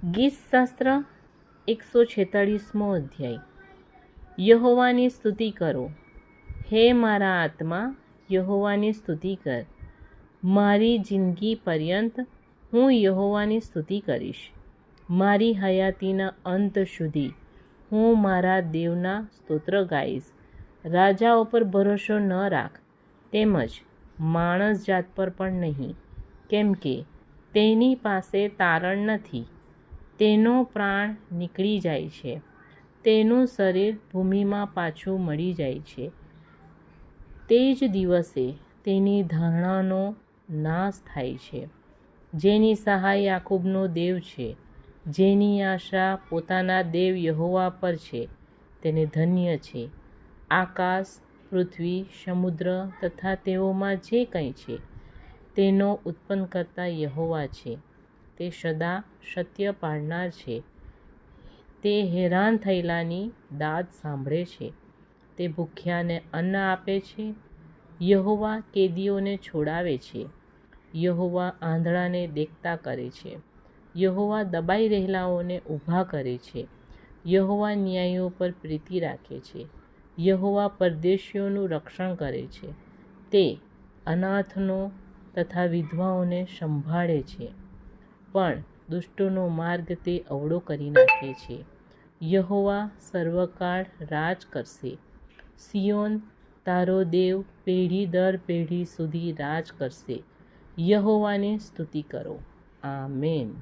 ગીતશાસ્ત્ર 146મો અધ્યાય. યહોવાની સ્તુતિ કરો. હે મારા આત્મા, યહોવાની સ્તુતિ કર. મારી જિંદગી પર્યંત હું યહોવાની સ્તુતિ કરીશ. મારી હયાતીના અંત સુધી હું મારા દેવના સ્તોત્ર ગાઈશ. રાજાઓ પર ભરોસો ન રાખ, તેમજ માણસ જાત પર પણ નહીં, કેમ કે તેની પાસે તારણ નથી. તેનો પ્રાણ નીકળી જાય છે, તેનું શરીર ભૂમિમાં પાછું મળી જાય છે. તે જ દિવસે તેની ધારણાનો નાશ થાય છે. જેની સહાય યાકૂબનો દેવ છે, જેની આશા પોતાના દેવ યહોવા પર છે, તેને ધન્ય છે. આકાશ, પૃથ્વી, સમુદ્ર તથા તેઓમાં જે કંઈ છે, તેનો ઉત્પન્ન કરતા યહોવા છે. તે સદા સત્ય પાળનાર છે. તે હેરાન થયેલાની દાદ સાંભળે છે. તે ભૂખ્યાને અન્ન આપે છે. યહોવા કેદીઓને છોડાવે છે. યહોવા આંધળાને દેખતા કરે છે. યહોવા દબાઈ રહેલાઓને ઊભા કરે છે. યહોવા ન્યાયીઓ પર પ્રીતિ રાખે છે. યહોવા પરદેશીઓનું રક્ષણ કરે છે. તે અનાથનો તથા વિધવાઓને સંભાળે છે, પણ દુષ્ટોનો માર્ગ તે અવળો કરી નાખે છે. યહોવા સર્વકાળ રાજ કરશે. સિયોન, તારો દેવ પેઢી દર પેઢી સુધી રાજ કરશે. યહોવાની સ્તુતિ કરો. આમેન.